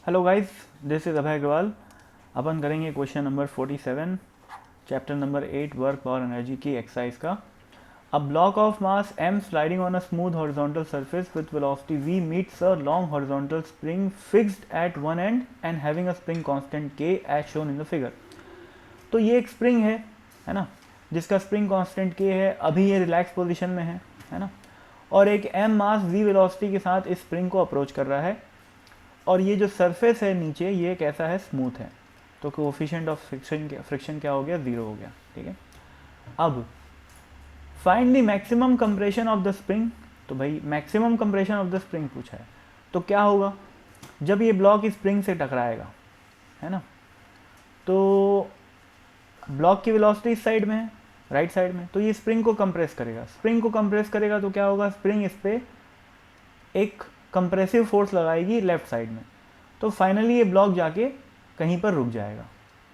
Hello guys, this is Abhay Agarwal. अपन करेंगे question number 47 chapter number 8 work power energy की exercise का। A block of mass m sliding on a smooth horizontal surface with velocity v meets a long horizontal spring fixed at one end and having a spring constant k as shown in the figure. तो ये एक spring है ना, जिसका spring constant k है। अभी ये relax position में है ना, और एक m मास v वेलोसिटी के साथ इस स्प्रिंग को अप्रोच कर रहा है। और ये जो सरफेस है नीचे, ये कैसा है, स्मूथ है। तो कोफिशिएंट ऑफ फ्रिक्शन क्या हो गया, 0 हो गया। ठीक है, अब find the maximum compression of the spring. तो भाई maximum compression of the spring पूछा है, तो क्या होगा जब ये ब्लॉक स्प्रिंग से टकराएगा, है ना। तो ब्लॉक की वेलोसिटी इस साइड में है, राइट साइड में, तो ये स्प्रिंग को कंप्रेस करेगा। स्प्रिंग को कंप्रेस करेगा तो क्या होगा, स्प्रिंग इस पर एक कंप्रेसिव फोर्स लगाएगी लेफ्ट साइड में। तो फाइनली ये ब्लॉक जाके कहीं पर रुक जाएगा।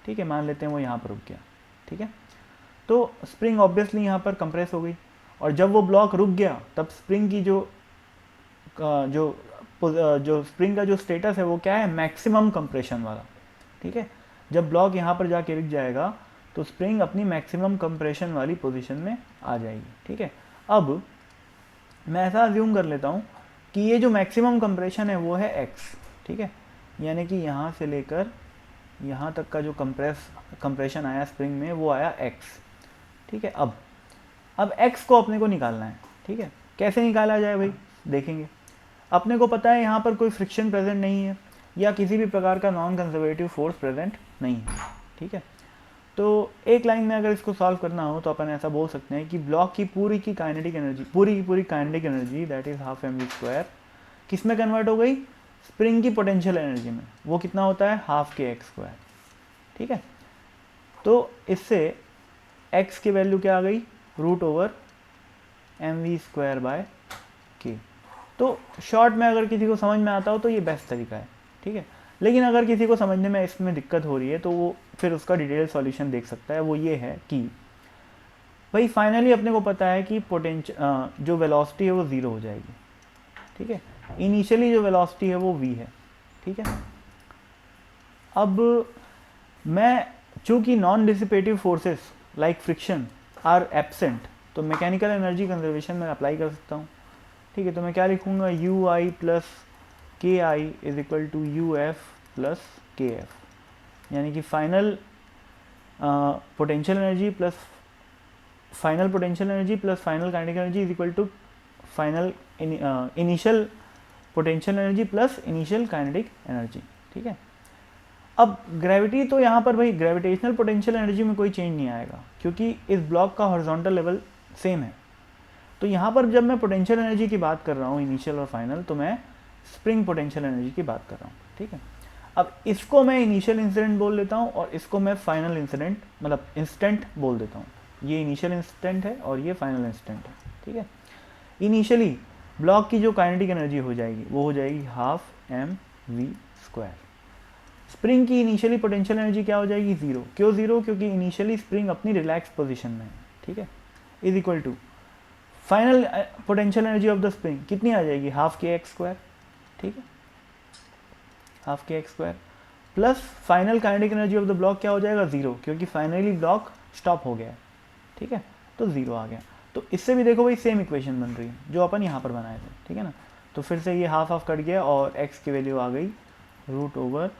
ठीक है, मान लेते हैं वो यहाँ पर रुक गया। ठीक है, तो स्प्रिंग ऑब्वियसली यहाँ पर कंप्रेस हो गई, और जब वो ब्लॉक रुक गया तब स्प्रिंग की जो स्प्रिंग का जो स्टेटस है वो क्या है, मैक्सिमम कंप्रेशन वाला। ठीक है, जब ब्लॉक यहाँ पर जाके रुक जाएगा तो स्प्रिंग अपनी मैक्सिमम कंप्रेशन वाली पोजीशन में आ जाएगी। ठीक है, अब मैं ऐसा अज्यूम कर लेता हूँ कि ये जो मैक्सिमम कंप्रेशन है वो है x। ठीक है, यानी कि यहाँ से लेकर यहाँ तक का जो कंप्रेशन आया स्प्रिंग में वो आया x। ठीक है, अब x को अपने को निकालना है। ठीक है, कैसे निकाला जाए भाई, देखेंगे। अपने को पता है यहाँ पर कोई फ्रिक्शन प्रेजेंट नहीं है या किसी भी प्रकार का नॉन कंजर्वेटिव फोर्स प्रेजेंट नहीं है। ठीक है, तो एक लाइन में अगर इसको सॉल्व करना हो तो अपन ऐसा बोल सकते हैं कि ब्लॉक की पूरी की काइनेटिक एनर्जी, पूरी की पूरी kinetic energy that is half M V square किस में कन्वर्ट हो गई, स्प्रिंग की पोटेंशियल एनर्जी में। वो कितना होता है, हाफ के एक्स स्क्वायर। ठीक है, तो इससे x की वैल्यू क्या आ गई, root over M V square by K. तो शॉर्ट में अगर किसी को समझ में आता हो तो ये बेस्ट तरीका है। ठीक है, लेकिन अगर किसी को समझने में इसमें दिक्कत हो रही है तो वो फिर उसका डिटेल सॉल्यूशन देख सकता है। वो ये है कि भाई फाइनली अपने को पता है कि जो वेलोसिटी है वो 0 हो जाएगी। ठीक है, इनिशियली जो वेलोसिटी है वो v है। ठीक है, अब मैं चूंकि non dissipative forces like friction are absent, तो मैकेनिकल एनर्जी कंजर्वेशन में अप्लाई कर सकता हूँ। ठीक है, तो मैं क्या लिखूँगा, you I plus K I is equal to U F plus K F, यानी कि final potential energy plus final kinetic energy is equal to final initial potential energy plus initial kinetic energy. ठीक है, अब gravity तो यहाँ पर भाई gravitational potential energy में कोई चेंज नहीं आएगा क्योंकि इस ब्लॉक का हॉरिजॉन्टल लेवल सेम है। तो यहाँ पर जब मैं पोटेंशियल एनर्जी की बात कर रहा हूँ, इनिशियल और फाइनल, तो मैं स्प्रिंग पोटेंशियल एनर्जी की बात कर रहा हूँ। ठीक है, अब इसको मैं इनिशियल इंसिडेंट बोल देता हूँ और इसको मैं फाइनल इंसिडेंट मतलब इंस्टेंट बोल देता हूँ। ये इनिशियल इंस्टेंट है और ये फाइनल इंस्टेंट है। ठीक है, इनिशियली ब्लॉक की जो काइनेटिक एनर्जी हो जाएगी वो हो जाएगी half M V square. Spring की इनिशियली पोटेंशियल एनर्जी क्या हो जाएगी, 0। क्यों 0, क्योंकि इनिशियली स्प्रिंग अपनी रिलैक्स पोजीशन में है। ठीक है, is equal to final potential energy of the spring कितनी आ जाएगी, हाफ के एक्स स्क्वायर। ठीक है, हाफ के x square plus final kinetic energy of the block क्या हो जाएगा, 0, क्योंकि फाइनली ब्लॉक स्टॉप हो गया है। ठीक है, तो 0 आ गया। तो इससे भी देखो भाई सेम इक्वेशन बन रही है जो अपन यहाँ पर बनाए थे। ठीक है ना, तो फिर से ये हाफ हाफ कट गया और x की वैल्यू आ गई root over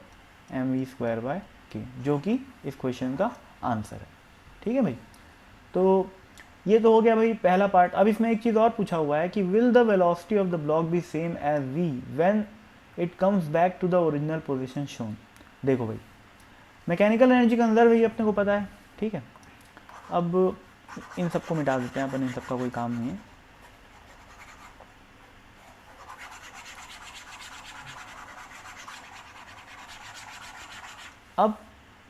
M V square by K, जो कि इस क्वेश्चन का आंसर है। ठीक है भाई, तो ये तो हो गया भाई पहला पार्ट। अब इसमें एक चीज़ और पूछा हुआ है कि will the velocity of the block be same as v when it comes back to the original position shown. देखो भाई मैकेनिकल एनर्जी कंजर्व है, अपने को पता है। ठीक है, अब इन सबको मिटा देते हैं अपन, इन सबका कोई काम नहीं है। अब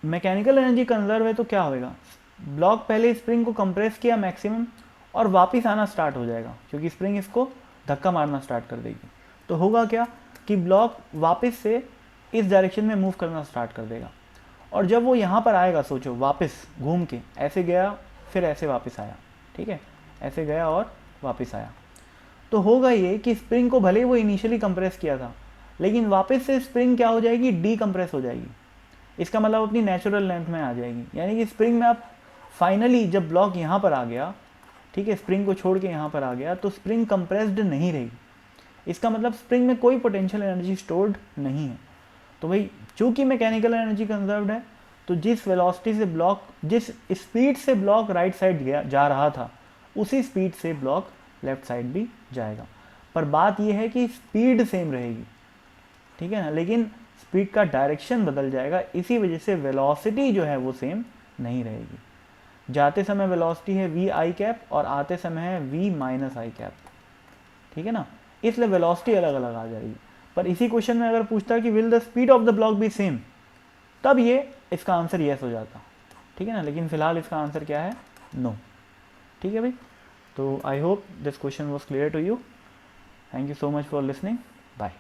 मैकेनिकल एनर्जी कंजर्व है तो क्या होगा, ब्लॉक पहले स्प्रिंग को कंप्रेस किया मैक्सिमम और वापस आना स्टार्ट हो जाएगा क्योंकि स्प्रिंग इसको धक्का मारना स्टार्ट कर देगी। तो होगा क्या कि ब्लॉक वापस से इस डायरेक्शन में मूव करना स्टार्ट कर देगा, और जब वो यहाँ पर आएगा, सोचो वापस घूम के ऐसे गया फिर ऐसे वापस आया। ठीक है, ऐसे गया और वापस आया, तो होगा ये कि स्प्रिंग को भले ही वो इनिशियली कंप्रेस किया था लेकिन वापस से स्प्रिंग क्या हो जाएगी, डीकम्प्रेस हो जाएगी। इसका मतलब अपनी नेचुरल लेंथ में आ जाएगी, यानी कि स्प्रिंग में आप फाइनली जब ब्लॉक यहाँ पर आ गया, ठीक है, स्प्रिंग को छोड़ के यहाँ पर आ गया, तो स्प्रिंग कंप्रेस्ड नहीं रहेगी। इसका मतलब स्प्रिंग में कोई पोटेंशियल एनर्जी स्टोर्ड नहीं है। तो भाई चूंकि मैकेनिकल एनर्जी कंजर्व्ड है, तो जिस वेलोसिटी से ब्लॉक, जिस स्पीड से ब्लॉक राइट साइड जा रहा था, उसी स्पीड से ब्लॉक लेफ्ट साइड भी जाएगा। पर बात यह है कि स्पीड सेम रहेगी, ठीक है ना, लेकिन स्पीड का डायरेक्शन बदल जाएगा, इसी वजह से वेलोसिटी जो है वो सेम नहीं रहेगी। जाते समय वेलोसिटी है वी आई कैप और आते समय है वी माइनस आई कैप, ठीक है ना, इसलिए वेलोसिटी अलग अलग आ जाएगी। पर इसी क्वेश्चन में अगर पूछता कि will the speed of the block be same, तब ये इसका आंसर येस हो जाता, ठीक है ना, लेकिन फिलहाल इसका आंसर क्या है, नो। ठीक है भाई, तो I hope this question was clear to you. Thank you so much for listening, bye.